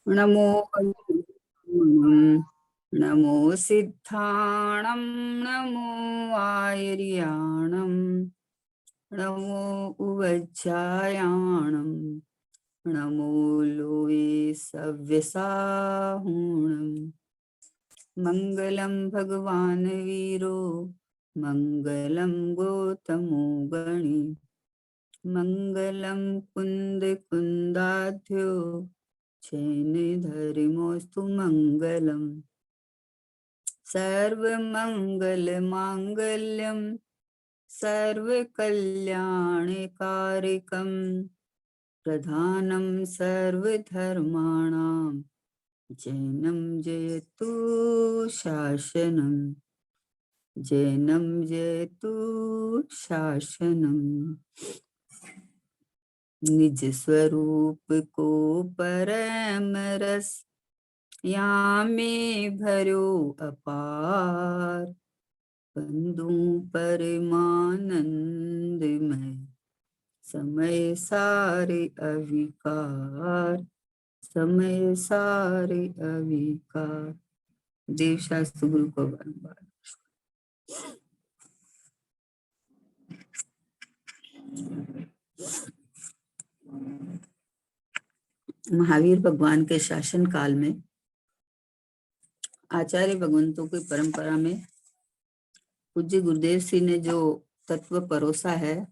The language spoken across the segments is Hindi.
नमो नमो सिद्धाणं नमो आयर्याणं नमो उवज्जायाणं नमो लोये सव्यसाहुणम् मङ्गलं भगवान् वीरो मङ्गलं गौतमो गणी मङ्गलं कुन्द कुन्दाध्यो धर्मोऽस्तु मङ्गलम् सर्वमङ्गलमाङ्गल्यं सर्वकल्याणकारिकं प्रधानं सर्वधर्माणां जैनं जयतु शासनं जैनं जयतु शासनं निज स्वरूप को परम रस यामें भरो अपार बंधु परमानंदमय समय सारे अविकार समय सारे अविकार। देव शास्त्र गुरु को बारंबार महावीर भगवान के शासन काल में आचार्य भगवंतों की परंपरा में पूज्य गुरुदेव सिंह ने जो तत्व परोसा है,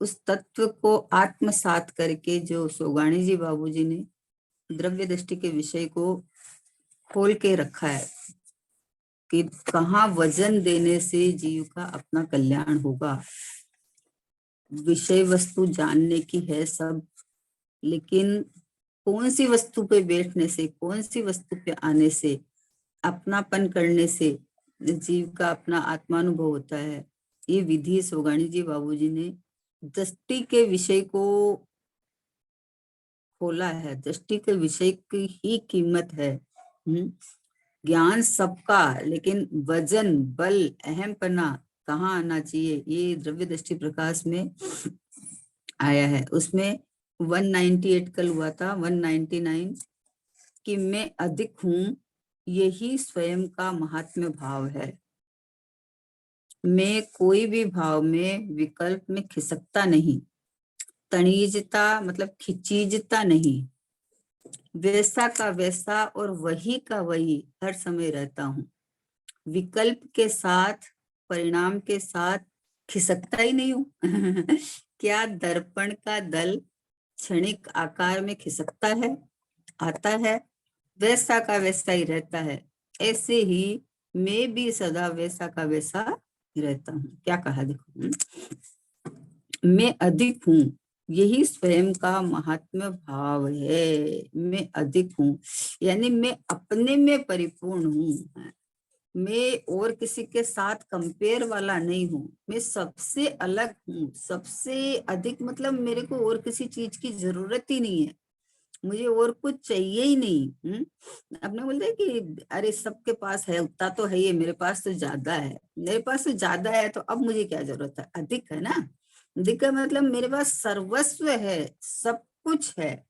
उस तत्व को आत्मसात करके जो सोगाणी जी बाबूजी ने द्रव्य दृष्टि के विषय को खोल के रखा है कि कहाँ वजन देने से जीव का अपना कल्याण होगा। विषय वस्तु जानने की है सब, लेकिन कौन सी वस्तु पे बैठने से, कौन सी वस्तु पे आने से, अपनापन करने से जीव का अपना आत्मानुभव होता है, ये विधि सोगाणी जी बाबूजी ने दृष्टि के विषय को खोला है। दृष्टि के विषय की ही कीमत है। ज्ञान सबका, लेकिन वजन, बल, अहमपना कहाँ आना चाहिए, ये द्रव्य दृष्टि प्रकाश में आया है। उसमें 198 कल हुआ था, 199 कि मैं अधिक हूं, यही स्वयं का महात्म्य भाव है। मैं कोई भी भाव में विकल्प में खिसकता नहीं, तणीजता मतलब खिंचीजता नहीं, वैसा का वैसा और वही का वही हर समय रहता हूँ। विकल्प के साथ, परिणाम के साथ खिसकता ही नहीं हूँ। क्या दर्पण का दल क्षणिक आकार में खिसकता है, आता है, वैसा का वैसा ही रहता है। ऐसे ही मैं भी सदा वैसा का वैसा रहता हूँ। क्या कहा देखो, मैं अधिक हूँ, यही स्वयं का महात्म्य भाव है। मैं अधिक हूँ यानी मैं अपने में परिपूर्ण हूँ। मैं और किसी के साथ कंपेयर वाला नहीं हूँ, मैं सबसे अलग हूँ, सबसे अधिक मतलब मेरे को और किसी चीज की जरूरत ही नहीं है, मुझे और कुछ चाहिए ही नहीं। अपने बोलते कि अरे सबके पास है, उतना तो है ही, मेरे पास तो ज्यादा है, मेरे पास तो ज्यादा है तो अब मुझे क्या जरूरत है। अधिक है ना, अधिक का मतलब मेरे पास सर्वस्व है, सब कुछ है।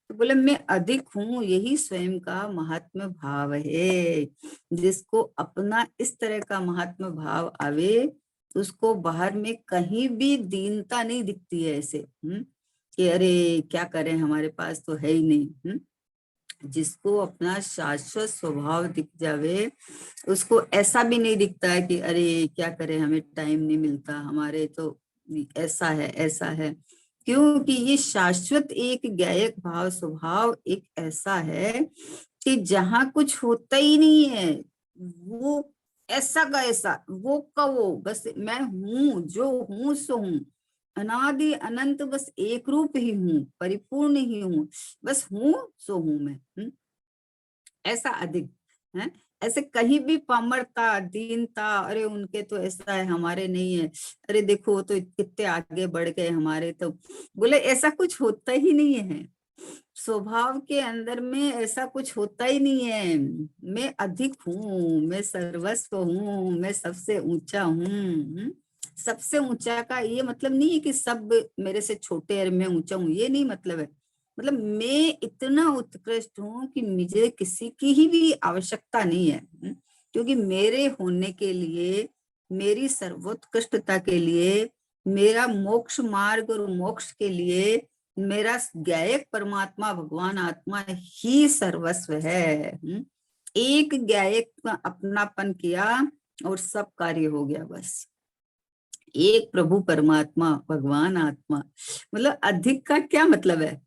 तो बोले मैं अधिक हूँ, यही स्वयं का महात्म्य भाव है। जिसको अपना इस तरह का महात्म्य भाव आवे, उसको बाहर में कहीं भी दीनता नहीं दिखती है ऐसे कि अरे क्या करें, हमारे पास तो है ही नहीं। जिसको अपना शाश्वत स्वभाव दिख जावे, उसको ऐसा भी नहीं दिखता है कि अरे क्या करें, हमें टाइम नहीं मिलता, हमारे तो ऐसा है ऐसा है। क्योंकि ये शाश्वत एक गायक भाव स्वभाव एक ऐसा है कि जहां कुछ होता ही नहीं है, वो ऐसा का ऐसा, वो का वो, बस मैं हूं, जो हूं सो हूं, अनादि अनंत, बस एक रूप ही हूँ, परिपूर्ण ही हूँ, बस हूँ सो हूँ मैं। ऐसा अधिक है। ऐसे कहीं भी पामरता, दीनता, अरे उनके तो ऐसा है हमारे नहीं है, अरे देखो वो तो कितने आगे बढ़ गए, हमारे तो, बोले ऐसा कुछ होता ही नहीं है। स्वभाव के अंदर में ऐसा कुछ होता ही नहीं है। मैं अधिक हूँ, मैं सर्वस्व हूँ, मैं सबसे ऊंचा हूँ। सबसे ऊंचा का ये मतलब नहीं है कि सब मेरे से छोटे और मैं ऊंचा हूँ, ये नहीं मतलब है। मतलब मैं इतना उत्कृष्ट हूँ कि मुझे किसी की ही भी आवश्यकता नहीं है। क्योंकि मेरे होने के लिए, मेरी सर्वोत्कृष्टता के लिए, मेरा मोक्ष मार्ग और मोक्ष के लिए मेरा ज्ञायक परमात्मा भगवान आत्मा ही सर्वस्व है। एक ज्ञायक का अपनापन किया और सब कार्य हो गया। बस एक प्रभु परमात्मा भगवान आत्मा, मतलब अधिक का क्या मतलब है?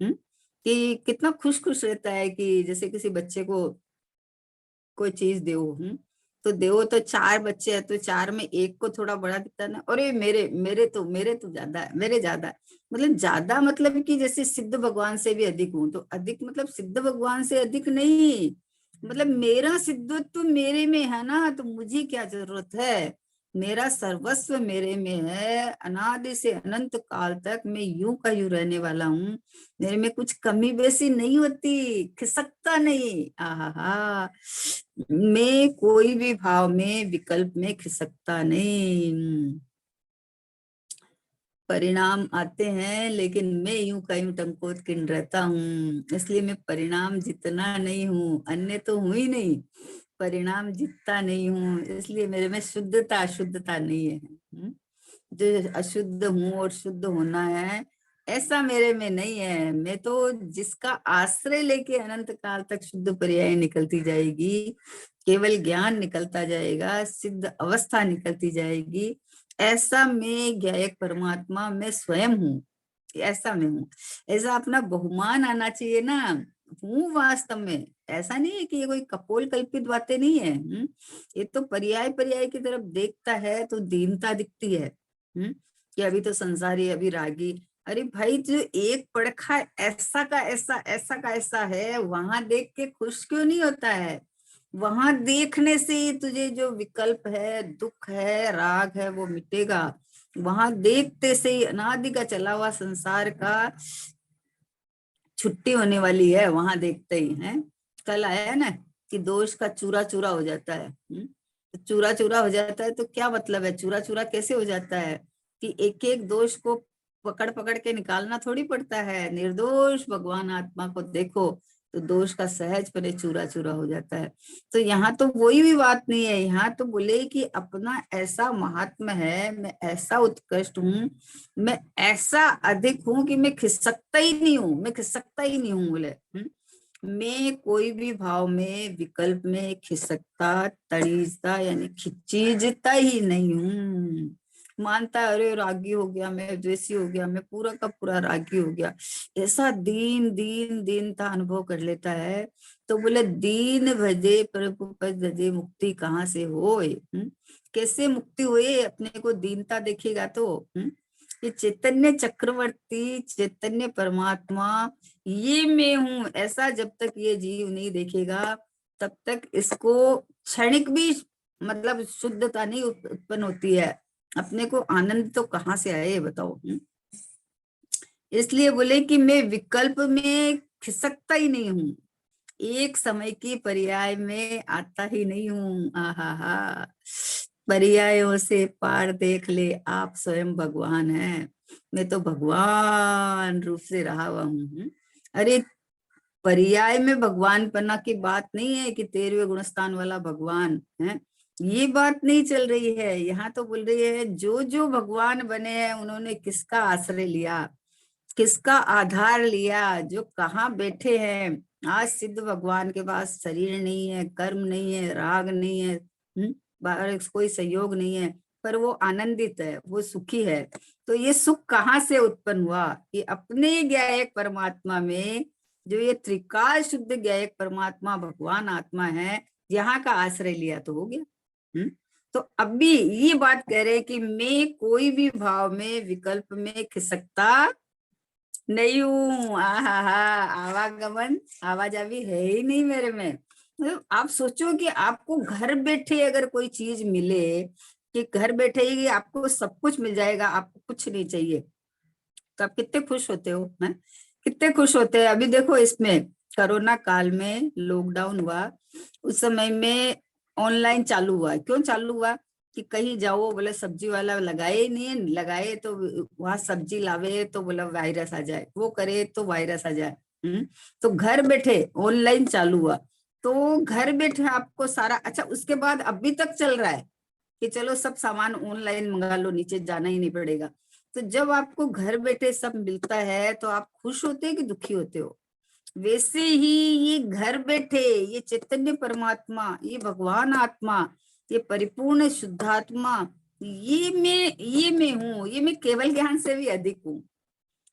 कि कितना खुश खुश रहता है कि जैसे किसी बच्चे को कोई चीज दो, तो दो, तो चार बच्चे हैं तो चार में एक को थोड़ा बड़ा दिखता है ना, अरे मेरे तो ज्यादा है, मेरे ज्यादा है। मतलब ज्यादा मतलब कि जैसे सिद्ध भगवान से भी अधिक हूं, तो अधिक मतलब सिद्ध भगवान से अधिक नहीं, मतलब मेरा सिद्धत्व मेरे में है ना, तो मुझे क्या जरूरत है? मेरा सर्वस्व मेरे में है, अनादि से अनंत काल तक मैं यूं का यूं रहने वाला हूँ। मेरे में कुछ कमी बेसी नहीं होती, खिसकता नहीं। आहा, मैं कोई भी भाव में विकल्प में खिसकता नहीं। परिणाम आते हैं लेकिन मैं यूं का यूं टंकोत किन रहता हूँ, इसलिए मैं परिणाम जितना नहीं हूँ, अन्य तो हूं ही नहीं, परिणाम जितना नहीं हूँ, इसलिए मेरे में शुद्धता अशुद्धता नहीं है। जो अशुद्ध हूँ और शुद्ध होना है ऐसा मेरे में नहीं है। मैं तो जिसका आश्रय लेके अनंत काल तक शुद्ध पर्याय निकलती जाएगी, केवल ज्ञान निकलता जाएगा, सिद्ध अवस्था निकलती जाएगी, ऐसा मैं ज्ञायक परमात्मा मैं स्वयं हूँ, ऐसा मैं हूँ। ऐसा अपना बहुमान आना चाहिए ना, हूँ वास्तव में। ऐसा नहीं है कि ये कोई कपोल कल्पित बातें नहीं है। ये तो पर्याय पर्याय की तरफ देखता है तो दीनता दिखती है। कि अभी तो संसारी, अभी रागी, अरे भाई जो एक पड़खा ऐसा का ऐसा, ऐसा का ऐसा है, वहां देख के खुश क्यों नहीं होता है? वहां देखने से ही तुझे जो विकल्प है, दुख है, राग है, वो मिटेगा। वहां देखते से ही अनादि का चला हुआ संसार का छुट्टी होने वाली है, वहां देखते ही है। कल आया ना कि दोष का चूरा चूरा हो जाता है। तो चूरा चूरा हो जाता है तो क्या मतलब है? चूरा चूरा कैसे हो जाता है? कि एक एक दोष को पकड़ पकड़ के निकालना थोड़ी पड़ता है। निर्दोष भगवान आत्मा को देखो तो दोष का सहज पने चूरा चूरा हो जाता है। तो यहाँ तो वही भी बात नहीं है, यहाँ तो बोले कि अपना ऐसा महात्मा है, मैं ऐसा उत्कृष्ट हूँ, मैं ऐसा अधिक हूं कि मैं खिसकता ही नहीं हूं, मैं खिसकता ही नहीं हूं बोले। मैं कोई भी भाव में विकल्प में खिसकता तड़ीजता यानी खिंचीजता ही नहीं हूं। मानता है अरे रागी हो गया, मैं द्वेषी हो गया, मैं पूरा का पूरा रागी हो गया, ऐसा दीन दीन दीनता अनुभव कर लेता है। तो बोले दीन भजे प्रभु पद भजे मुक्ति कहाँ से होए? कैसे मुक्ति हुए? अपने को दीनता देखेगा तो। ये चैतन्य चक्रवर्ती चैतन्य परमात्मा ये मैं हूँ, ऐसा जब तक ये जीव नहीं देखेगा तब तक इसको क्षणिक भी मतलब शुद्धता नहीं उत्पन्न होती है। अपने को आनंद तो कहाँ से आए बताओ? इसलिए बोले कि मैं विकल्प में खिसकता ही नहीं हूँ, एक समय की पर्याय में आता ही नहीं हूँ। आहा, पर्यायों से पार देख ले आप स्वयं भगवान हैं, मैं तो भगवान रूप से रहा हुआ हूँ। अरे पर्याय में भगवान पन्ना की बात नहीं है कि 13वें गुणस्थान वाला भगवान है, ये बात नहीं चल रही है। यहाँ तो बोल रही है जो जो भगवान बने हैं उन्होंने किसका आश्रय लिया, किसका आधार लिया, जो कहाँ बैठे हैं। आज सिद्ध भगवान के पास शरीर नहीं है, कर्म नहीं है, राग नहीं है, कोई सहयोग नहीं है, पर वो आनंदित है, वो सुखी है। तो ये सुख कहाँ से उत्पन्न हुआ? कि अपने ज्ञायक परमात्मा में, जो ये त्रिकाल शुद्ध ज्ञायक परमात्मा भगवान आत्मा है, यहाँ का आश्रय लिया तो हो गया। तो अभी ये बात कह रहे हैं कि मैं कोई भी भाव में विकल्प में खिसकता नहीं हूँ। आवागमन आवाजावी है ही नहीं मेरे में। मतलब आप सोचो कि आपको घर बैठे अगर कोई चीज मिले, कि घर बैठे ही आपको सब कुछ मिल जाएगा, आपको कुछ नहीं चाहिए, तो आप कितने खुश होते हो? हैं? कितने खुश होते हैं? अभी देखो इसमें कोरोना काल में लॉकडाउन हुआ, उस समय में ऑनलाइन चालू हुआ। क्यों चालू हुआ? कि कहीं जाओ बोले सब्जी वाला लगाए ही नहीं, लगाए तो वहां सब्जी लावे तो बोला वायरस आ जाए, वो करे तो वायरस आ जाए। तो घर बैठे ऑनलाइन चालू हुआ, तो घर बैठे आपको सारा, अच्छा उसके बाद अभी तक चल रहा है कि चलो सब सामान ऑनलाइन मंगा लो, नीचे जाना ही नहीं पड़ेगा। तो जब आपको घर बैठे सब मिलता है तो आप खुश होते हो कि दुखी होते हो? वैसे ही ये घर बैठे ये चैतन्य परमात्मा, ये भगवान आत्मा, ये परिपूर्ण शुद्धात्मा, ये मैं हूँ, ये मैं केवल ज्ञान से भी अधिक हूँ।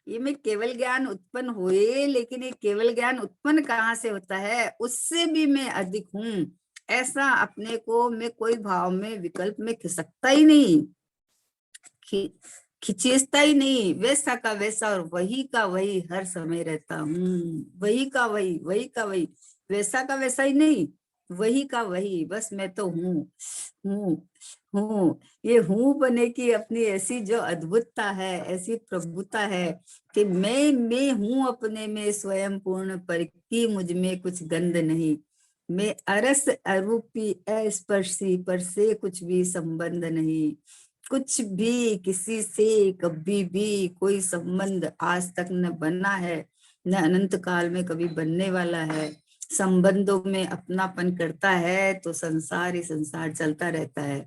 ये में केवल ज्ञान उत्पन्न हुए, लेकिन ये केवल ज्ञान उत्पन्न कहाँ से होता है? उससे भी मैं अधिक हूँ। ऐसा अपने को मैं कोई भाव में विकल्प में खिसकता ही नहीं, खिंचता ही नहीं, वैसा का वैसा और वही का वही हर समय रहता हूँ। वही का वही, वही का वही, वैसा का वैसा ही नहीं, वही का वही, बस मैं तो हूँ हूँ हूँ। ये हूँ बने की अपनी ऐसी जो अद्भुतता है, ऐसी प्रभुता है कि मैं हूँ अपने में स्वयं पूर्ण, पर की मुझ में कुछ गंध नहीं। मैं अरस अरूपी अस्पर्शी, पर से कुछ भी संबंध नहीं। कुछ भी किसी से कभी भी कोई संबंध आज तक न बना है, न अनंत काल में कभी बनने वाला है। संबंधों में अपनापन करता है तो संसार ही संसार चलता रहता है।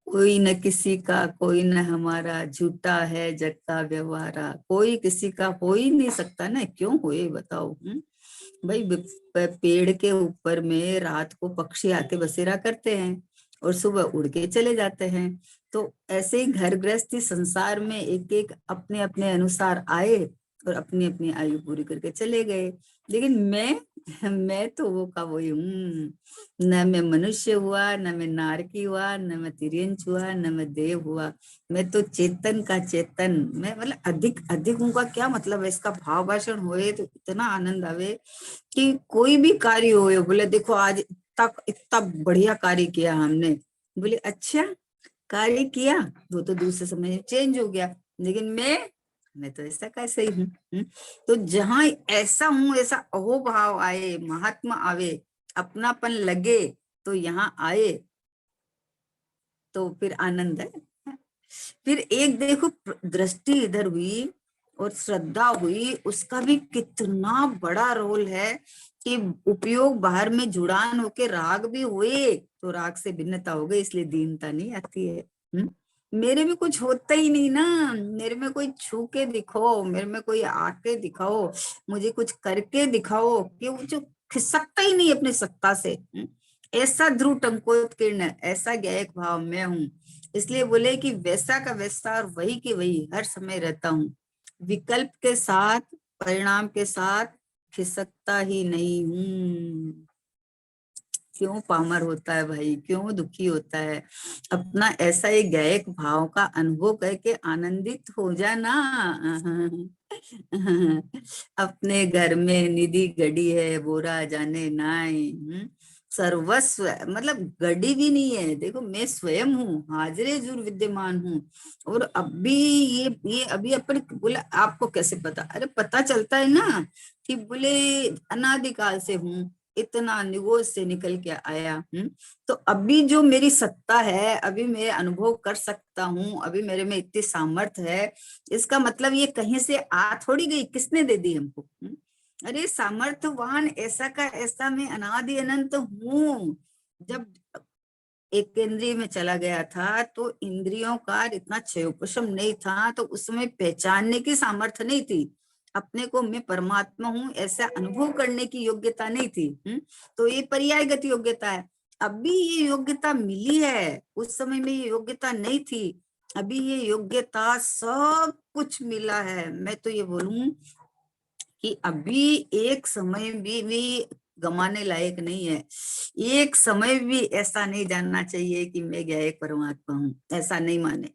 कोई न किसी का, कोई न हमारा, झूठा है जग का व्यवहारा। कोई किसी का हो ही नहीं सकता ना, क्यों होए बताओ? भाई पेड़ के ऊपर में रात को पक्षी आके बसेरा करते हैं और सुबह उड़ के चले जाते हैं। तो ऐसे ही घर गृहस्थी संसार में एक एक अपने अपने अनुसार आए और अपनी अपनी आयु पूरी करके चले गए। लेकिन मैं तो वो का वही हूँ। न मैं मनुष्य हुआ, न मैं नारकी हुआ, न मैं तिर्यंच हुआ, न मैं देव हुआ। मैं तो चेतन का चेतन। मैं मतलब अधिक अधिक हूँ का क्या मतलब है? इसका भाव भाषण होए तो इतना आनंद आवे कि कोई भी कार्य हो, बोले देखो आज तक इतना बढ़िया कार्य किया हमने, बोले अच्छा कार्य किया, वो तो दूसरे समय चेंज हो गया, लेकिन मैं तो ऐसा कैसे ही हूँ। तो जहां ऐसा हूँ, ऐसा अहोभाव आए, महात्मा आवे, अपनापन लगे, तो यहाँ आए तो फिर आनंद है। फिर एक देखो दृष्टि इधर हुई और श्रद्धा हुई, उसका भी कितना बड़ा रोल है कि उपयोग बाहर में जुड़ान होके राग भी हुए तो राग से भिन्नता हो गई, इसलिए दीनता नहीं आती है। मेरे में कुछ होता ही नहीं ना, मेरे में कोई छू के दिखाओ, मेरे में कोई आके दिखाओ, मुझे कुछ करके दिखाओ, कि वो जो खिसकता ही नहीं अपनी सत्ता से। ऐसा ध्रुव टंकोत्कीर्ण, ऐसा ज्ञायक भाव मैं हूँ। इसलिए बोले कि वैसा का वैसा और वही के वही हर समय रहता हूँ, विकल्प के साथ, परिणाम के साथ खिसकता ही नहीं हूँ। क्यों पामर होता है भाई, क्यों दुखी होता है? अपना ऐसा एक गायक भाव का अनुभव करके आनंदित हो जाना। अपने घर में निधि गड़ी है, बोरा जाने नाई। सर्वस्व मतलब गड़ी भी नहीं है, देखो मैं स्वयं हूँ, हाजिरे जुर विद्यमान हूँ। और अभी ये अभी अपन बोले आपको कैसे पता? अरे पता चलता है ना कि बोले अनादिकाल से हूँ, इतना निगोज से निकल के आया। तो अभी जो मेरी सत्ता है, अभी मैं अनुभव कर सकता हूँ, अभी मेरे में इतनी सामर्थ्य है, इसका मतलब ये कहीं से आ थोड़ी गई, किसने दे दी हमको? अरे सामर्थ्यवान ऐसा का ऐसा मैं अनादि अनंत हूँ। जब एक केंद्रीय में चला गया था तो इंद्रियों का इतना क्षयोपशम नहीं था, तो उसमें पहचानने की सामर्थ्य नहीं थी, अपने को मैं परमात्मा हूँ ऐसा अनुभव करने की योग्यता नहीं थी। तो ये पर्यायगत योग्यता है। अभी ये योग्यता मिली है, उस समय में ये योग्यता नहीं थी। अभी ये योग्यता सब कुछ मिला है। मैं तो ये बोलूं कि अभी एक समय भी गमाने लायक नहीं है। एक समय भी ऐसा नहीं जानना चाहिए कि मैं गया एक परमात्मा हूँ, ऐसा नहीं माने।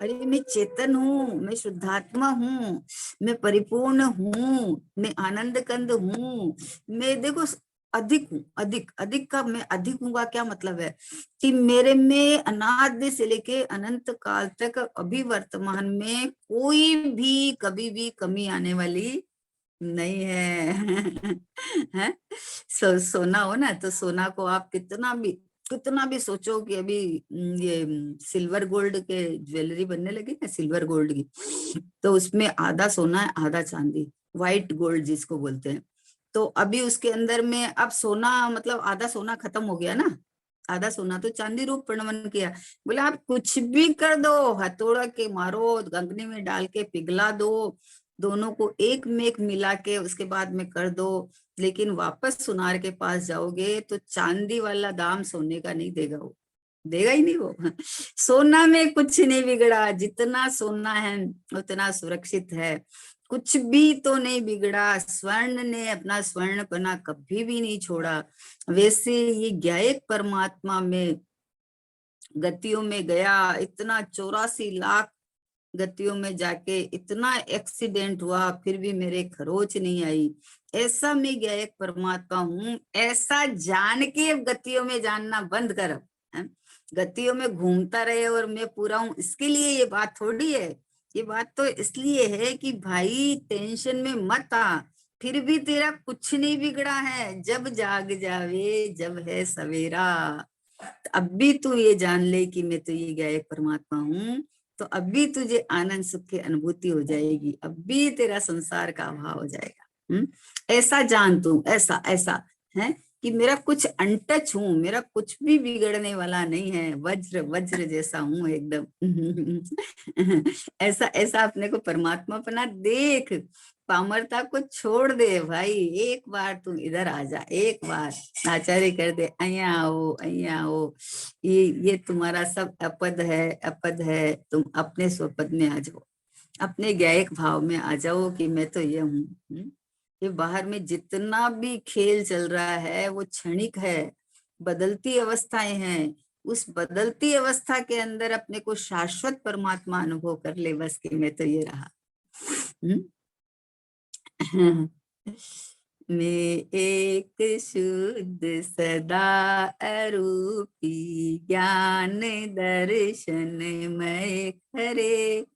अरे मैं चेतन हूँ, मैं शुद्धात्मा हूँ, मैं परिपूर्ण हूँ, मैं आनंद कंद हूँ। मैं देखो अधिक हूँ, अधिक अधिक का मैं अधिक हूँ का क्या मतलब है कि मेरे में अनादि से लेके अनंत काल तक अभी वर्तमान में कोई भी कभी भी कमी आने वाली नहीं है। हैं? सोना हो ना, तो सोना को आप कितना भी कितना भी सोचो कि अभी ये सिल्वर गोल्ड के ज्वेलरी बनने लगी ना, सिल्वर गोल्ड की, तो उसमें आधा सोना है आधा चांदी, व्हाइट गोल्ड जिसको बोलते हैं। तो अभी उसके अंदर में अब सोना मतलब आधा सोना खत्म हो गया ना, आधा सोना तो चांदी रूप प्रणवन किया। बोले आप कुछ भी कर दो, हथौड़ा के मारो, अग्नि में डाल के पिघला दो, दोनों को एक में एक मिला के उसके बाद में कर दो, लेकिन वापस सुनार के पास जाओगे तो चांदी वाला दाम सोने का नहीं देगा, वो देगा ही नहीं वो। सोना में कुछ नहीं बिगड़ा, जितना सोना है उतना सुरक्षित है, कुछ भी तो नहीं बिगड़ा। स्वर्ण ने अपना स्वर्णपना कभी भी नहीं छोड़ा। वैसे ये ज्ञायक परमात्मा में गतियों में गया, इतना 84 लाख गतियों में जाके इतना एक्सीडेंट हुआ, फिर भी मेरे खरोच नहीं आई। ऐसा मैं ज्ञायक परमात्मा हूँ, ऐसा जान के अब गतियों में जानना बंद कर। हैं? गतियों में घूमता रहे और मैं पूरा हूँ, इसके लिए ये बात थोड़ी है। ये बात तो इसलिए है कि भाई टेंशन में मत आ, फिर भी तेरा कुछ नहीं बिगड़ा है। जब जाग जावे जब है सवेरा, अब भी तू ये जान ले कि मैं तो ये गायक परमात्मा हूँ, तो अब भी तुझे आनंद सुख की अनुभूति हो जाएगी, अब भी तेरा संसार का अभाव हो जाएगा। ऐसा जान तू, ऐसा ऐसा है कि मेरा कुछ अनटच हूँ, मेरा कुछ भी बिगड़ने वाला नहीं है, वज्र वज्र जैसा हूँ एकदम। ऐसा ऐसा अपने को परमात्मा अपना देख, पामरता को छोड़ दे भाई। एक बार तुम इधर आ जा, एक बार आचार्य कर दे, अया आओ अया आओ, ये तुम्हारा सब अपद है, अपद है, तुम अपने स्वपद में आ जाओ, अपने ज्ञायक भाव में आ जाओ कि मैं तो ये हूँ। ये बाहर में जितना भी खेल चल रहा है वो क्षणिक है, बदलती अवस्थाएं हैं। उस बदलती अवस्था के अंदर अपने को शाश्वत परमात्मा अनुभव कर ले बस कि मैं तो ये रहा। मैं एक शुद्ध सदा अरूपी ज्ञान दर्शन मैं करे,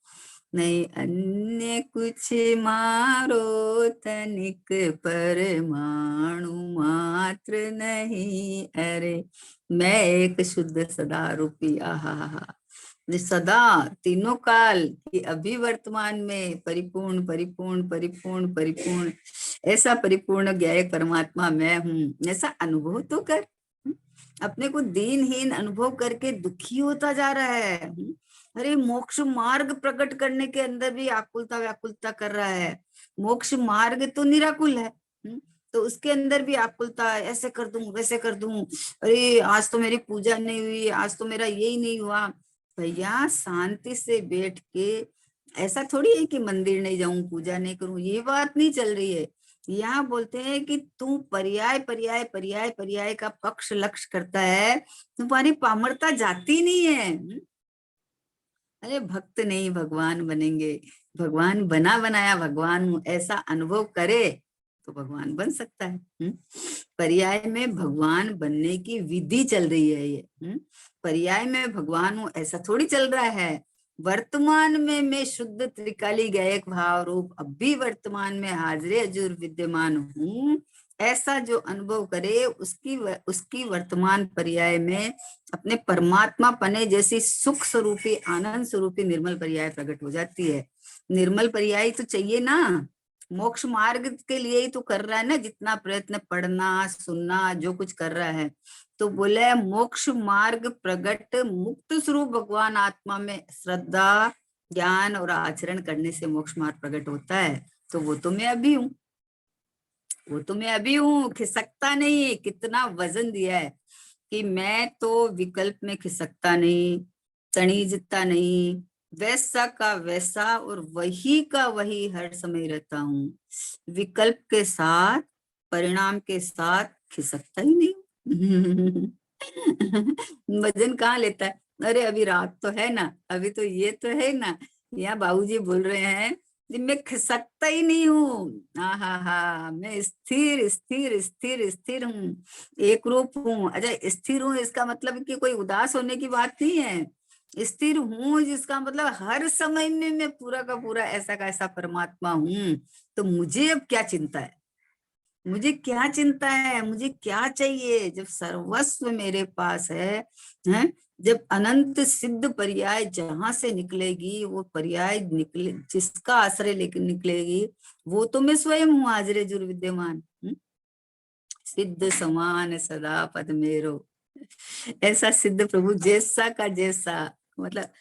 नहीं अन्य कुछ मारो तनिक परमाणु मात्र नहीं। अरे मैं एक शुद्ध सदा रूपी, आहा सदा तीनों काल की अभी वर्तमान में परिपूर्ण परिपूर्ण परिपूर्ण परिपूर्ण, ऐसा परिपूर्ण ज्ञायक परमात्मा मैं हूँ, ऐसा अनुभव तो कर। अपने को दीनहीन अनुभव करके दुखी होता जा रहा है। अरे मोक्ष मार्ग प्रकट करने के अंदर भी आकुलता व्याकुलता कर रहा है। मोक्ष मार्ग तो निराकुल है, तो उसके अंदर भी आकुलता, ऐसे कर दूं वैसे कर दूं, अरे आज तो मेरी पूजा नहीं हुई, आज तो मेरा यही नहीं हुआ। भैया शांति से बैठ के, ऐसा थोड़ी है कि मंदिर नहीं जाऊं पूजा नहीं करूं, ये बात नहीं चल रही है। यहाँ बोलते हैं कि तू पर्याय पर्याय पर्याय पर्याय का पक्ष लक्ष्य करता है, तुम्हारी पामरता जाती नहीं है। अरे भक्त नहीं भगवान बनेंगे, भगवान बना बनाया भगवान हूं ऐसा अनुभव करे तो भगवान बन सकता है। पर्याय में भगवान बनने की विधि चल रही है ये। पर्याय में भगवान हूं ऐसा थोड़ी चल रहा है। वर्तमान में मैं शुद्ध त्रिकाली गायक भाव रूप अब भी वर्तमान में हाजिर हजूर विद्यमान हूँ, ऐसा जो अनुभव करे उसकी वर्तमान पर्याय में अपने परमात्मा पने जैसी सुख स्वरूपी आनंद स्वरूपी निर्मल पर्याय प्रकट हो जाती है। निर्मल पर्याय तो चाहिए ना, मोक्ष मार्ग के लिए ही तो कर रहा है ना, जितना प्रयत्न पढ़ना सुनना जो कुछ कर रहा है। तो बोले मोक्ष मार्ग प्रकट मुक्त स्वरूप भगवान आत्मा में श्रद्धा ज्ञान और आचरण करने से मोक्ष मार्ग प्रकट होता है। तो वो तो मैं अभी हूँ, वो तो मैं अभी हूँ, खिसकता नहीं। कितना वजन दिया है कि मैं तो विकल्प में खिसकता नहीं, तणीजता नहीं, वैसा का वैसा और वही का वही हर समय रहता हूँ। विकल्प के साथ परिणाम के साथ खिसकता ही नहीं। वजन कहाँ लेता है? अरे अभी रात तो है ना, अभी तो ये तो है ना, यहाँ बाबूजी बोल रहे हैं मैं खिसकता ही नहीं हूँ। हा मैं स्थिर स्थिर स्थिर स्थिर हूँ, एक रूप हूँ। अच्छा स्थिर हूँ इसका मतलब कि कोई उदास होने की बात नहीं है, स्थिर हूँ जिसका मतलब हर समय में मैं पूरा का पूरा ऐसा का ऐसा परमात्मा हूँ। तो मुझे अब क्या चिंता है? मुझे क्या चिंता है, मुझे क्या चाहिए, जब सर्वस्व मेरे पास है, हैं? जब अनंत सिद्ध पर्याय जहां से निकलेगी, वो पर्याय निकले, जिसका आश्रय लेकर निकलेगी, वो तो मैं स्वयं हूँ, हाजिर जुर विद्यमान। सिद्ध समान सदा पद मेरो, ऐसा सिद्ध प्रभु जैसा का जैसा, मतलब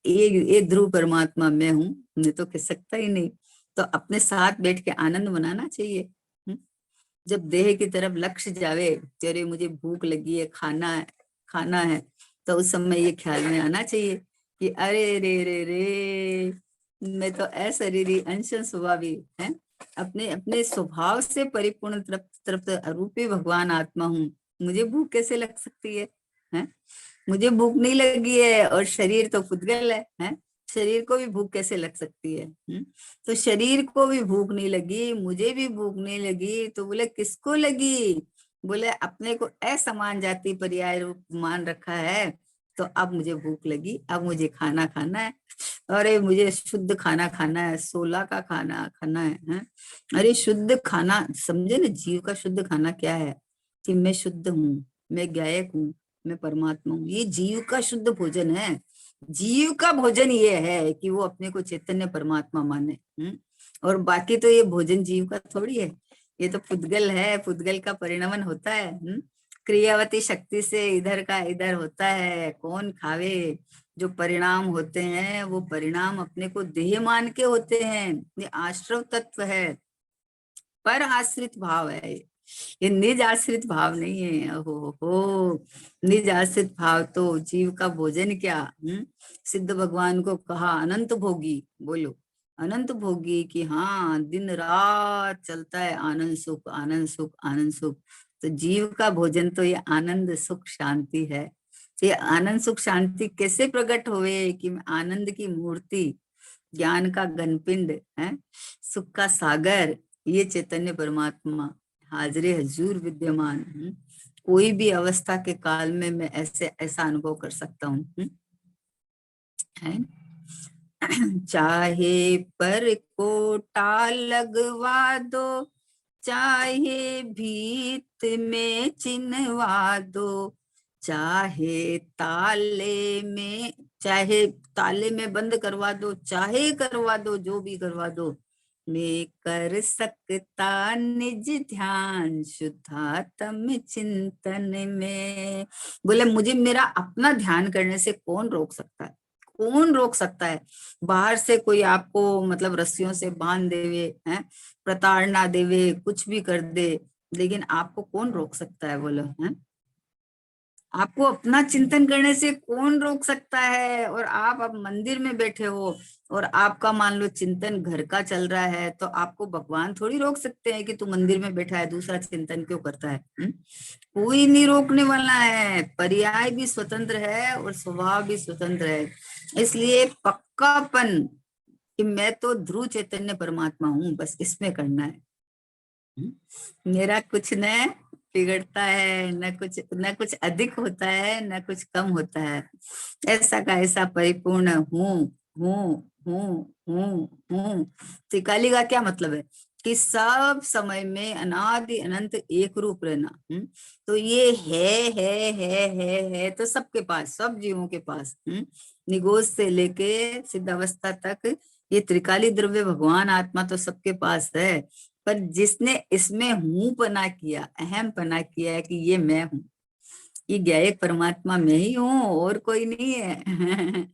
ये ध्रुव परमात्मा मैं हूँ, मैं तो कह सकता ही नहीं। तो अपने साथ बैठ के आनंद मनाना चाहिए। जब देह की तरफ लक्ष्य जावे, तेरे मुझे भूख लगी है, खाना है, तो उस समय ये ख्याल में आना चाहिए कि अरे रे रे रे, मैं तो अशरीरी अंश स्वभावी है, अपने अपने स्वभाव से परिपूर्ण तृप्त तृप्त अरूपी भगवान आत्मा हूँ, मुझे भूख कैसे लग सकती है? मुझे भूख नहीं लगी है, और शरीर तो पुद्गल है? शरीर को भी भूख कैसे लग सकती है? तो शरीर को भी भूख नहीं लगी, मुझे भी भूख नहीं लगी, तो बोले किसको लगी? बोले अपने को असमान जाति पर्याय रूप मान रखा है, तो अब मुझे भूख लगी, अब मुझे खाना खाना है, अरे मुझे शुद्ध खाना खाना है, 16 का खाना खाना है? अरे शुद्ध खाना समझे ना, जीव का शुद्ध खाना क्या है? कि मैं शुद्ध हूँ, मैं गायक हूँ, मैं परमात्मा हूँ, ये जीव का शुद्ध भोजन है। जीव का भोजन ये है कि वो अपने को चैतन्य परमात्मा माने। और बाकी तो ये भोजन जीव का थोड़ी है, ये तो पुद्गल है, पुद्गल का परिणमन होता है। क्रियावती शक्ति से इधर का इधर होता है, कौन खावे। जो परिणाम होते हैं वो परिणाम अपने को देह मान के होते हैं, ये आश्रव तत्व है, पर आश्रित भाव है, ये निज आश्रित भाव नहीं है। हो निज आश्रित भाव तो जीव का भोजन क्या। सिद्ध भगवान को कहा अनंत भोगी, बोलो अनंत भोगी, कि हाँ दिन रात चलता है आनंद सुख आनंद सुख आनंद सुख। तो जीव का भोजन तो ये आनंद सुख शांति है। ये आनंद सुख शांति कैसे प्रकट हुए? कि आनंद की मूर्ति, ज्ञान का घनपिंड है, सुख का सागर, ये चैतन्य परमात्मा हाजिर हजूर विद्यमान। कोई भी अवस्था के काल में मैं ऐसे ऐसा अनुभव कर सकता हूँ। है चाहे पर कोटा लगवा दो, चाहे भीत में चिन्हवा दो, चाहे ताले में बंद करवा दो, चाहे करवा दो, जो भी करवा दो, मैं कर सकता निज ध्यान शुद्धात्म चिंतन में। बोले मुझे मेरा अपना ध्यान करने से कौन रोक सकता है? कौन रोक सकता है? बाहर से कोई आपको मतलब रस्सियों से बांध देवे, हैं, प्रताड़ना देवे, कुछ भी कर दे, लेकिन आपको कौन रोक सकता है? बोलो, हैं? आपको अपना चिंतन करने से कौन रोक सकता है? और आप अब मंदिर में बैठे हो और आपका मान लो चिंतन घर का चल रहा है, तो आपको भगवान थोड़ी रोक सकते हैं कि तू मंदिर में बैठा है, दूसरा चिंतन क्यों करता है? कोई नहीं रोकने वाला है। पर्याय भी स्वतंत्र है और स्वभाव भी स्वतंत्र है। इसलिए पक्कापन कि मैं तो ध्रुव चैतन्य परमात्मा हूँ, बस इसमें करना है। मेरा कुछ न बिगड़ता है, न कुछ अधिक होता है, न कुछ कम होता है। ऐसा का ऐसा परिपूर्ण हूँ, हूँ हूँ हूँ हूँ। त्रिकाली का क्या मतलब है? कि सब समय में अनादि अनंत एक रूप रहना। तो ये है तो सबके पास, सब जीवों के पास, निगोज से लेके सिद्धावस्था तक ये त्रिकाली द्रव्य भगवान आत्मा तो सबके पास है। पर जिसने इसमें हूं पना किया, अहम पना किया है कि ये मैं हूँ, ये ज्ञायक परमात्मा मैं ही हूँ और कोई नहीं है।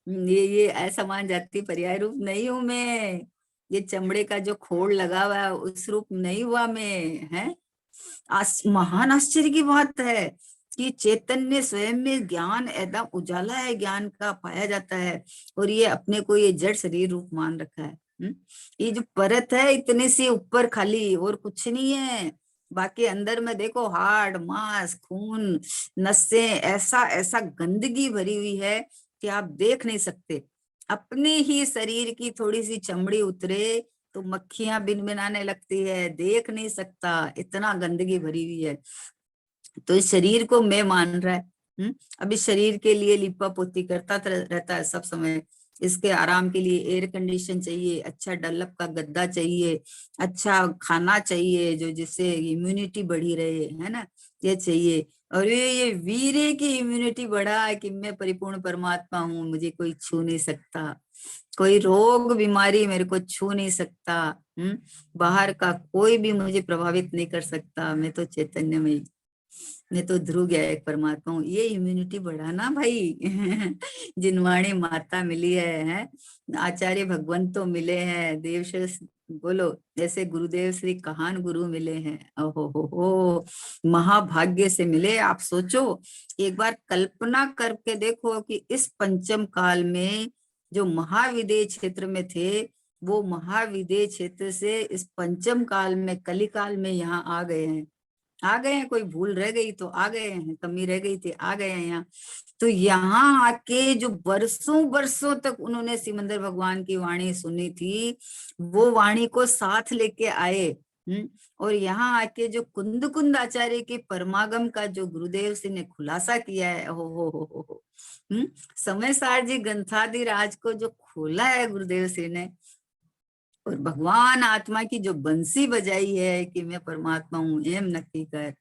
ये असमान जाति पर्याय रूप नहीं हूं मैं, ये चमड़े का जो खोल लगा हुआ है उस रूप नहीं हुआ मैं, है। महान आश्चर्य की बात है कि चैतन्य स्वयं में ज्ञान एकदम उजाला है, ज्ञान का पाया जाता है, और ये अपने को ये जड़ शरीर रूप मान रखा है। ये जो परत है इतने से ऊपर खाली, और कुछ नहीं है। बाकी अंदर में देखो हाड़ मांस खून नसें, ऐसा ऐसा गंदगी भरी हुई है कि आप देख नहीं सकते। अपने ही शरीर की थोड़ी सी चमड़ी उतरे तो मक्खियां भिनभिनाने लगती है, देख नहीं सकता, इतना गंदगी भरी हुई है। तो इस शरीर को मैं मान रहा है। अब इस शरीर के लिए लिपा पोती करता रहता है सब समय, इसके आराम के लिए एयर कंडीशन चाहिए, अच्छा डल्लप का गद्दा चाहिए, अच्छा खाना चाहिए जो जिससे इम्यूनिटी बढ़ी रहे, है ना, ये चाहिए। और ये वीर्य की इम्यूनिटी बढ़ा है कि मैं परिपूर्ण परमात्मा हूँ, मुझे कोई छू नहीं सकता, कोई रोग बीमारी मेरे को छू नहीं सकता। बाहर का कोई भी मुझे प्रभावित नहीं कर सकता, मैं तो चैतन्यमय, मैं तो ध्रुव गया एक परमात्मा हूँ। ये इम्यूनिटी बढ़ाना भाई। जिनवाणी माता मिली है, आचार्य भगवंत तो मिले हैं, देवशेष बोलो जैसे गुरुदेव श्री कहान गुरु मिले हैं। ओहो हो, महाभाग्य से मिले। आप सोचो, एक बार कल्पना करके देखो कि इस पंचम काल में जो महाविदेय क्षेत्र में थे, वो महाविदेय क्षेत्र से इस पंचम काल में, कली काल में यहाँ आ गए हैं, आ गए हैं। कोई भूल रह गई तो आ गए हैं, कमी रह गई थी आ गए हैं यहाँ। तो यहाँ आके जो बरसों बरसों तक उन्होंने सिमंदर भगवान की वाणी सुनी थी, वो वाणी को साथ लेके आए। और यहाँ आके जो कुंद कुंद आचार्य के परमागम का जो गुरुदेव से ने खुलासा किया है, हो समय सार जी ग्रंथादि राज को जो खोला है गुरुदेव श्री ने, और भगवान आत्मा की जो बंसी बजाई है कि मैं परमात्मा हूँ एम नक्की कर,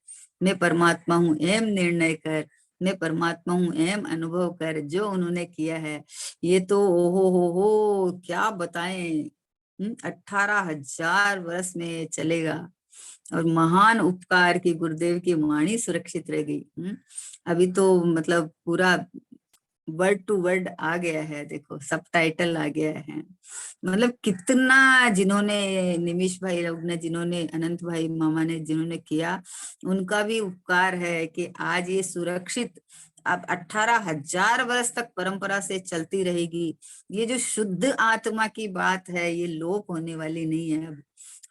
मैं परमात्मा हूँ एम निर्णय कर, मैं परमात्मा हूँ एम अनुभव कर, जो उन्होंने किया है, ये तो ओहो हो क्या बताएं। 18,000 वर्ष में चलेगा। और महान उपकार की गुरुदेव की वाणी सुरक्षित रह गई। अभी तो मतलब पूरा वर्ड टू वर्ड आ गया है, देखो सब टाइटल आ गया है। मतलब कितना जिन्होंने, निमिष भाई लोग ने, जिन्होंने अनंत भाई मामा ने जिन्होंने किया, उनका भी उपकार है कि आज ये सुरक्षित अब 18,000 वर्ष तक परंपरा से चलती रहेगी। ये जो शुद्ध आत्मा की बात है, ये लोप होने वाली नहीं है। अब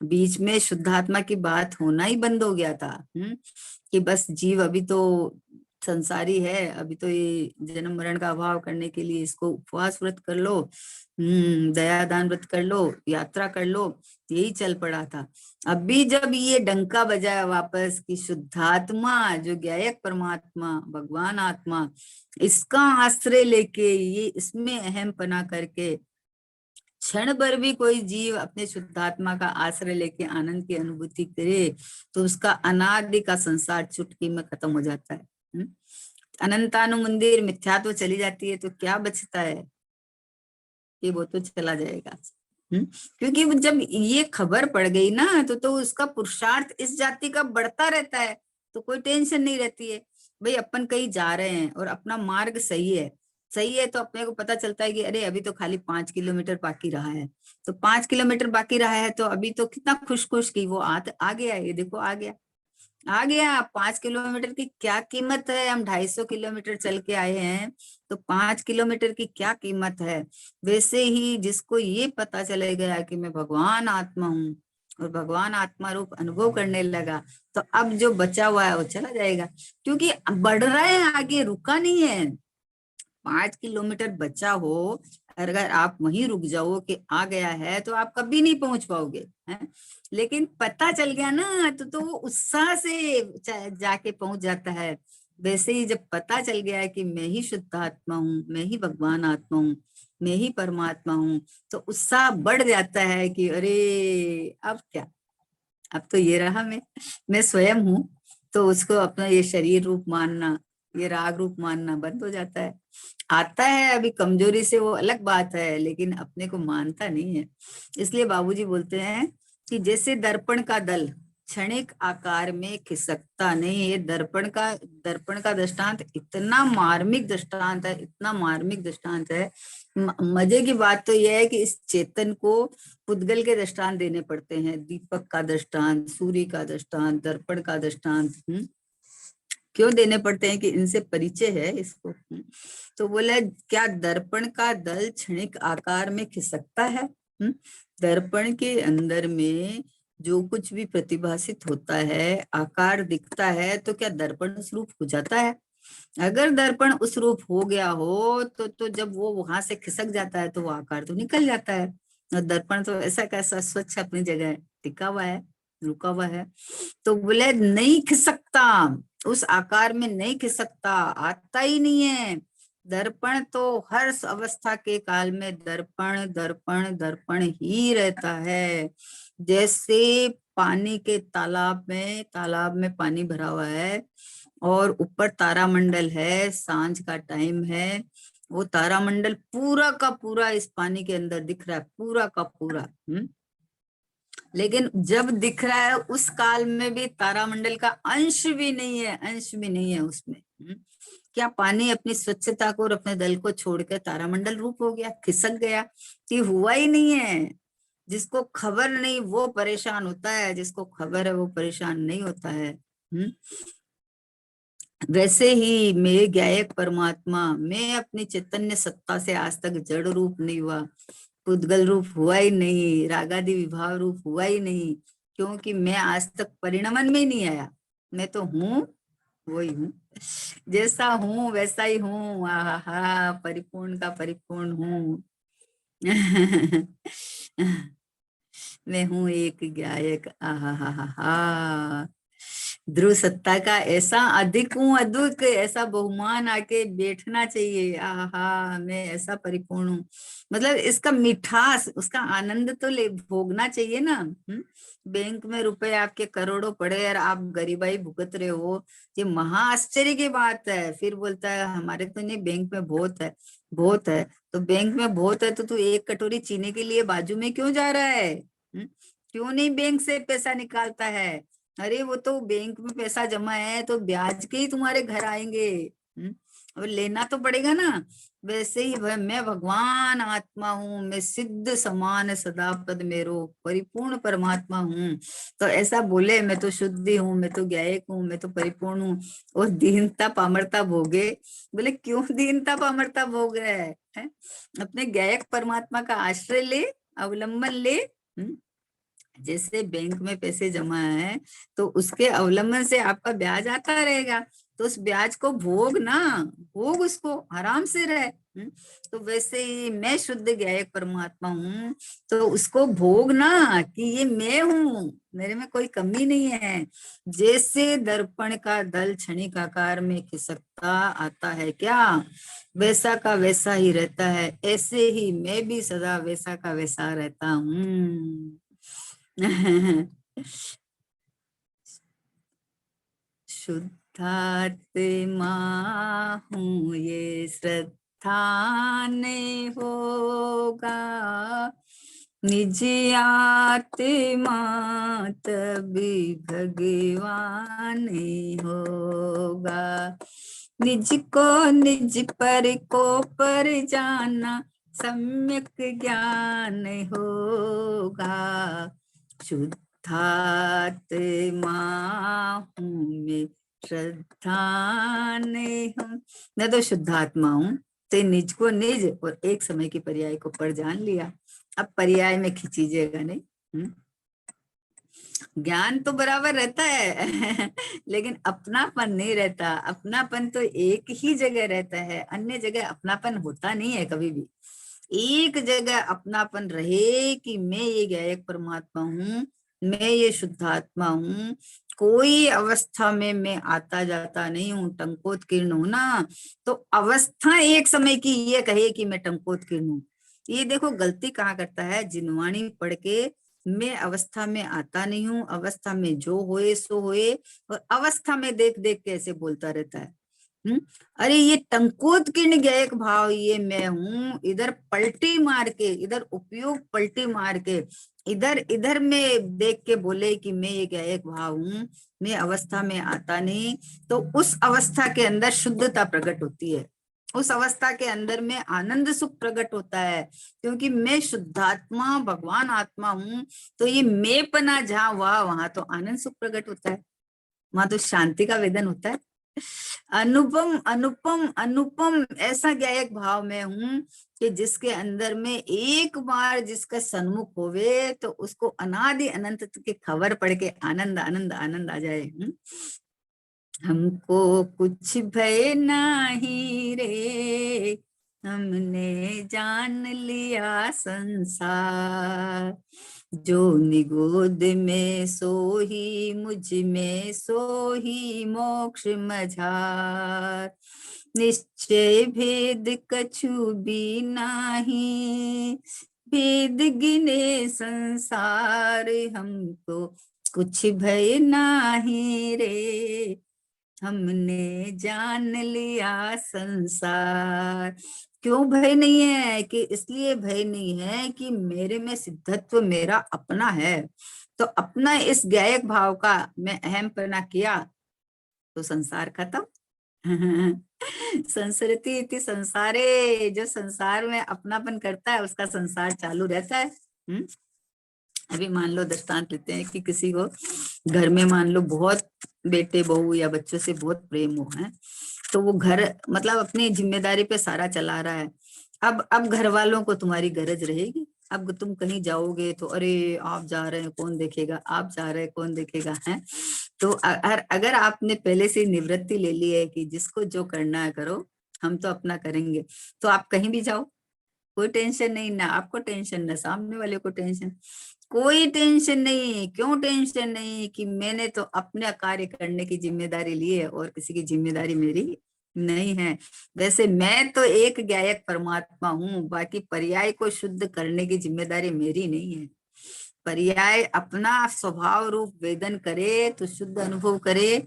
बीच में शुद्धात्मा की बात होना ही बंद हो गया था। कि बस जीव अभी तो संसारी है, अभी तो ये जन्म मरण का अभाव करने के लिए इसको उपवास व्रत कर लो, दया दान व्रत कर लो, यात्रा कर लो, यही चल पड़ा था। अभी जब ये डंका बजाया वापस कि शुद्धात्मा जो गायक परमात्मा भगवान आत्मा, इसका आश्रय लेके, ये इसमें अहम पना करके क्षण भर भी कोई जीव अपने शुद्धात्मा का आश्रय लेके आनंद की अनुभूति करे, तो उसका अनादि का संसार चुटकी में खत्म हो जाता है। अनंतानु मंदिर मिथ्यात्व चली जाती है तो क्या बचता है, कि वो तो चला जाएगा। क्योंकि जब ये खबर पड़ गई ना, तो उसका पुरुषार्थ इस जाति का बढ़ता रहता है, तो कोई टेंशन नहीं रहती है। भाई अपन कहीं जा रहे हैं और अपना मार्ग सही है, सही है, तो अपने को पता चलता है कि अरे अभी तो खाली 5 किलोमीटर बाकी रहा है, तो 5 किलोमीटर बाकी रहा है, तो अभी तो कितना खुश खुश की वो आ गया, ये देखो आ गया, आ गया। 5 किलोमीटर की क्या कीमत है, हम 250 किलोमीटर चल के आए हैं, तो 5 किलोमीटर की क्या कीमत है। वैसे ही जिसको ये पता चले गया कि मैं भगवान आत्मा हूँ और भगवान आत्मा रूप अनुभव करने लगा, तो अब जो बचा हुआ है वो चला जाएगा, क्योंकि बढ़ रहा है आगे, रुका नहीं है। 5 किलोमीटर बचा हो, अगर आप वहीं रुक जाओ कि आ गया है, तो आप कभी नहीं पहुंच पाओगे, है? लेकिन पता चल गया ना, तो वो उत्साह से जाके पहुंच जाता है। वैसे ही जब पता चल गया है कि मैं ही शुद्ध आत्मा हूँ, मैं ही भगवान आत्मा हूँ, मैं ही परमात्मा हूँ, तो उत्साह बढ़ जाता है कि अरे अब क्या, अब तो ये रहा, मैं स्वयं हूँ। तो उसको अपना ये शरीर रूप मानना, ये राग रूप मानना बंद हो जाता है। आता है अभी कमजोरी से, वो अलग बात है, लेकिन अपने को मानता नहीं है। इसलिए बाबूजी बोलते हैं कि जैसे दर्पण का दल क्षणिक आकार में खिसकता नहीं है। दर्पण का दृष्टांत इतना मार्मिक दृष्टांत है, इतना मार्मिक दृष्टांत है। मजे की बात तो यह है कि इस चेतन को पुद्गल के दृष्टांत देने पड़ते हैं, दीपक का दृष्टांत, सूर्य का दृष्टांत, दर्पण का दृष्टांत। क्यों देने पड़ते हैं कि इनसे परिचय है इसको। तो बोला क्या दर्पण का दल क्षणिक आकार में खिसकता है। दर्पण के अंदर में जो कुछ भी प्रतिभासित होता है, आकार दिखता है, तो क्या दर्पण उस रूप हो जाता है। अगर दर्पण उस रूप हो गया हो, तो जब वो वहां से खिसक जाता है, तो वो आकार तो निकल जाता है। और दर्पण तो ऐसा कैसा स्वच्छ अपनी जगह टिका हुआ है, रुका हुआ है। तो बोले नहीं खिसकता, उस आकार में नहीं खिसकता, आता ही नहीं है। दर्पण तो हर अवस्था के काल में दर्पण दर्पण दर्पण ही रहता है। जैसे पानी के तालाब में पानी भरा हुआ है और ऊपर तारामंडल है, सांझ का टाइम है, वो तारामंडल पूरा का पूरा इस पानी के अंदर दिख रहा है, पूरा का पूरा। लेकिन जब दिख रहा है उस काल में भी तारामंडल का अंश भी नहीं है, अंश भी नहीं है उसमें। क्या पानी अपनी स्वच्छता को और अपने दल को छोड़कर तारामंडल रूप हो गया, खिसक गया? ये हुआ ही नहीं है। जिसको खबर नहीं वो परेशान होता है, जिसको खबर है वो परेशान नहीं होता है। वैसे ही मैं गायक परमात्मा, मैं अपनी चैतन्य सत्ता से आज तक जड़ रूप नहीं हुआ, पुद्गल रूप हुआ ही नहीं, रागादि विभाव रूप हुआ ही नहीं, क्योंकि मैं आज तक परिणमन में ही नहीं आया। मैं तो हूँ, वही हूँ, जैसा हूँ वैसा ही हूँ। आहा, परिपूर्ण का परिपूर्ण हूँ। मैं हूँ एक गायक। आहा हा हा हा, ध्रुव सत्ता का ऐसा अधिक हूँ, अद्भुत, ऐसा बहुमान आके बैठना चाहिए। आहा, मैं ऐसा परिपूर्ण हूँ, मतलब इसका मिठास, उसका आनंद तो ले भोगना चाहिए ना। बैंक में रुपए आपके करोड़ों पड़े और आप गरीबाई भुगत रहे हो, ये महा आश्चर्य की बात है। फिर बोलता है हमारे तो नहीं, बैंक में बहुत है, बहुत है। तो बैंक में बहुत है तो तू एक कटोरी चीनी के लिए बाजू में क्यों जा रहा है? क्यों नहीं बैंक से पैसा निकालता है? अरे वो तो बैंक में पैसा जमा है तो ब्याज के ही तुम्हारे घर आएंगे। और लेना तो पड़ेगा ना। वैसे ही मैं भगवान आत्मा हूँ, मैं सिद्ध समान सदा पद मेरो, परिपूर्ण परमात्मा हूँ। तो ऐसा बोले, मैं तो शुद्धि हूँ, मैं तो गायक हूँ, मैं तो परिपूर्ण हूँ, और दीनता पामरता भोगे। बोले क्यों दीनता पामरता भोग रहा है? अपने गायक परमात्मा का आश्रय ले, अवलंबन ले। जैसे बैंक में पैसे जमा है तो उसके अवलंबन से आपका ब्याज आता रहेगा, तो उस ब्याज को भोग ना, भोग उसको, आराम से रहे। तो वैसे ही मैं शुद्ध गायक परमात्मा हूँ, तो उसको भोग ना कि ये मैं हूँ, मेरे में कोई कमी नहीं है। जैसे दर्पण का दल क्षणिक आकार में खिसकता आता है क्या, वैसा का वैसा ही रहता है, ऐसे ही मैं भी सदा वैसा का वैसा रहता हूँ। शुद्धात्मा हूँ ये श्रद्धा नहीं होगा, निज आत्मा तभी भगवान नहीं होगा। निज को निज पर को पर जाना सम्यक ज्ञान होगा। शुद्धात्मा हूँ मैं, श्रद्धा नहीं हूँ। मैं तो शुद्धात्मा हूँ, तो निज को निज और एक समय की पर्याय को पर जान लिया। अब पर्याय में खींचीजिएगा नहीं। ज्ञान तो बराबर रहता है लेकिन अपनापन नहीं रहता। अपनापन तो एक ही जगह रहता है, अन्य जगह अपनापन होता नहीं है कभी भी। एक जगह अपनापन रहे कि मैं ये गायक परमात्मा हूँ, मैं ये शुद्धात्मा हूँ, कोई अवस्था में मैं आता जाता नहीं हूँ, टंकोत्कीर्ण हूं ना। तो अवस्था एक समय की ये कहे कि मैं टंकोत्कीर्ण हूँ, ये देखो गलती कहाँ करता है। जिनवाणी पढ़ के मैं अवस्था में आता नहीं हूँ, अवस्था में जो होए सो होए, और अवस्था में देख देख के ऐसे बोलता रहता है। अरे ये टंकोत्कीर्ण गायक भाव ये मैं हूँ, इधर पलटी मार के, इधर उपयोग पलटी मार के, इधर इधर में देख के बोले कि मैं ये गायक भाव हूँ, मैं अवस्था में आता नहीं। तो उस अवस्था के अंदर शुद्धता प्रकट होती है, उस अवस्था के अंदर में आनंद सुख प्रकट होता है, क्योंकि मैं शुद्धात्मा भगवान आत्मा हूँ। तो ये मैं पना जहाँ हुआ वहां तो आनंद सुख प्रकट होता है, वहां तो शांति का वेदन होता है। अनुपम अनुपम अनुपम ऐसा गायक भाव में हूँ कि जिसके अंदर में एक बार जिसका सन्मुख होवे तो उसको अनादि अनंत की खबर पढ़ के आनंद आनंद आनंद आ जाए। हमको कुछ भय नहीं रे, हमने जान लिया संसार, जो निगोद में सो ही मुझ में सो ही मोक्ष मझार। निश्चय भेद कछु भी नाही, भेद गिने संसार हमको कुछ भय नाही रे, हमने जान लिया संसार। क्यों भय नहीं है? कि इसलिए भय नहीं है कि मेरे में सिद्धत्व मेरा अपना है। तो अपना इस गायक भाव का मैं अहमपना किया तो संसार खत्म। संसरति इति संसारे, जो संसार में अपनापन करता है उसका संसार चालू रहता है। अभी मान लो दृष्टांत लेते हैं कि किसी को घर में मान लो बहुत बेटे बहू या बच्चों से बहुत प्रेम हो है, तो वो घर मतलब अपनी जिम्मेदारी पे सारा चला रहा है। अब घर वालों को तुम्हारी गरज रहेगी। अब तुम कहीं जाओगे तो अरे आप जा रहे हैं कौन देखेगा, आप जा रहे हैं कौन देखेगा, है। तो अगर आपने पहले से निवृत्ति ले ली है कि जिसको जो करना है करो, हम तो अपना करेंगे, तो आप कहीं भी जाओ कोई टेंशन नहीं, ना आपको टेंशन ना सामने वाले को टेंशन, कोई टेंशन नहीं। क्यों टेंशन नहीं? कि मैंने तो अपने कार्य करने की जिम्मेदारी ली है और किसी की जिम्मेदारी मेरी नहीं है। वैसे मैं तो एक गायक परमात्मा हूँ, बाकी पर्याय को शुद्ध करने की जिम्मेदारी मेरी नहीं है। पर्याय अपना स्वभाव रूप वेदन करे तो शुद्ध अनुभव करे,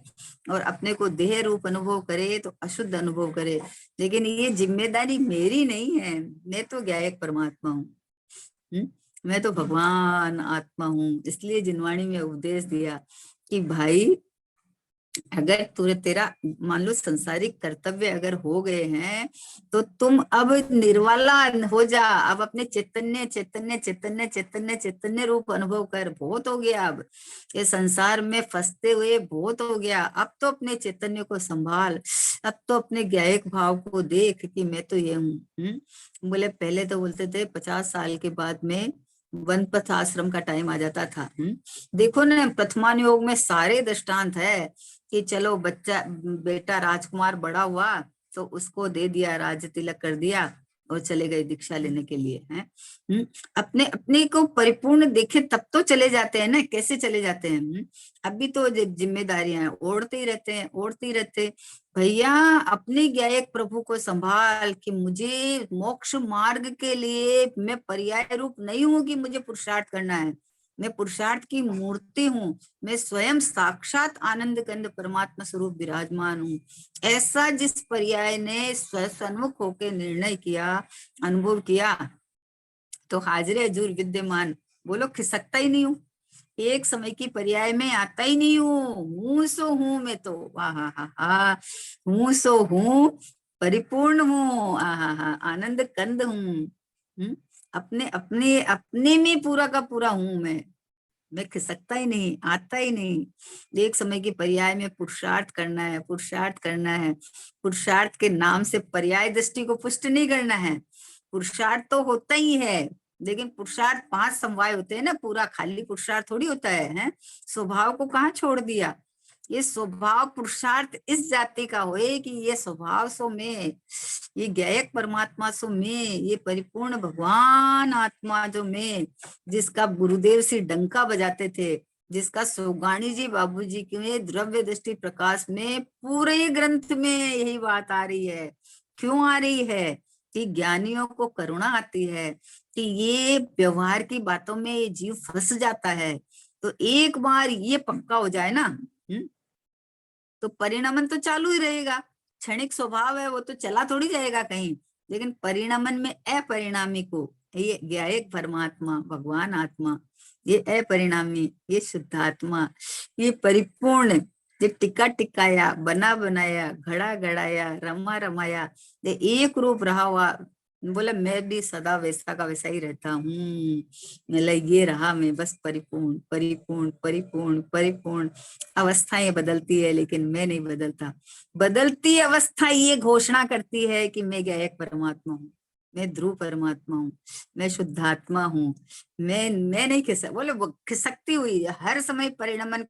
और अपने को देह रूप अनुभव करे तो अशुद्ध अनुभव करे, लेकिन ये जिम्मेदारी मेरी नहीं है। मैं तो गायक परमात्मा हूँ, मैं तो भगवान आत्मा हूँ। इसलिए जिनवाणी में उपदेश दिया कि भाई अगर तेरा मान लो संसारिक कर्तव्य अगर हो गए हैं तो तुम अब निर्वाला हो जा। अब अपने चैतन्य चैतन्य चैतन्य चैतन्य चैतन्य रूप अनुभव कर। बहुत हो गया, अब ये संसार में फंसते हुए बहुत हो गया। अब तो अपने चैतन्य को संभाल, अब तो अपने गायक भाव को देख कि मैं तो ये हूँ। बोले पहले तो बोलते थे 50 साल के बाद में वनपथ आश्रम का टाइम आ जाता था। देखो ना प्रथमान योग में सारे दृष्टांत है कि चलो बच्चा बेटा राजकुमार बड़ा हुआ तो उसको दे दिया, राज तिलक कर दिया और चले गए दीक्षा लेने के लिए, हैं। अपने अपने को परिपूर्ण देखे तब तो चले जाते हैं ना। कैसे चले जाते हैं? अभी तो जिम्मेदारियां ओढ़ते ही रहते हैं, ओढ़ते ही रहते। भैया अपने गायक प्रभु को संभाल कि मुझे मोक्ष मार्ग के लिए मैं पर्याय रूप नहीं हूं कि मुझे पुरुषार्थ करना है। मैं पुरुषार्थ की मूर्ति हूँ, मैं स्वयं साक्षात आनंद कंद परमात्मा स्वरूप विराजमान हूँ। ऐसा जिस पर्याय ने सन्मुख होकर निर्णय किया, अनुभव किया, तो हाजिर हजूर विद्यमान, बोलो खिसकता ही नहीं हूँ। एक समय की पर्याय में आता ही नहीं हूँ सो हूँ मैं तो। वाह हा, हूँ सो हूँ, परिपूर्ण हूँ, हा आनंद कंद हूँ। अपने अपने अपने में पूरा का पूरा हूँ मैं खिसकता ही नहीं, आता ही नहीं। एक समय की पर्याय में पुरुषार्थ करना है, पुरुषार्थ करना है। पुरुषार्थ के नाम से पर्याय दृष्टि को पुष्ट नहीं करना है। पुरुषार्थ तो होता ही है, लेकिन पुरुषार्थ 5 समवाय होते हैं ना, पूरा खाली पुरुषार्थ थोड़ी होता है। स्वभाव को कहाँ छोड़ दिया? ये स्वभाव पुरुषार्थ इस जाति का होए कि ये स्वभाव सो में, ये गायक परमात्मा सो में, ये परिपूर्ण भगवान आत्मा जो में, जिसका गुरुदेव से डंका बजाते थे, जिसका सोगानी जी बाबूजी के द्रव्य दृष्टि प्रकाश में पूरे ग्रंथ में यही बात आ रही है। क्यों आ रही है? कि ज्ञानियों को करुणा आती है कि ये व्यवहार की बातों में ये जीव फंस जाता है। तो एक बार ये पक्का हो जाए ना, तो परिणमन तो चालू ही रहेगा। क्षणिक स्वभाव है वो तो चला थोड़ी जाएगा कहीं, लेकिन परिणमन में अपरिणामी को, ये गायक परमात्मा भगवान आत्मा, ये अपरिणामी, ये शुद्धात्मा, ये परिपूर्ण, ये टिका टिकाया, बना बनाया, घड़ा गड़ाया, रमा रमाया, ये एक रूप रहा हुआ। बोला मैं भी सदा वैसा का वैसा ही रहता हूँ। मतलब ये रहा मैं बस परिपूर्ण परिपूर्ण परिपूर्ण परिपूर्ण। अवस्थाएं बदलती है लेकिन मैं नहीं बदलता। बदलती अवस्था ये घोषणा करती है कि मैं गायक परमात्मा हूँ, मैं ध्रुव परमात्मा हूँ, मैं शुद्धात्मा हूँ। मैं नहीं खिसक, बोले वो खिसकती हुई हर समय परिणमन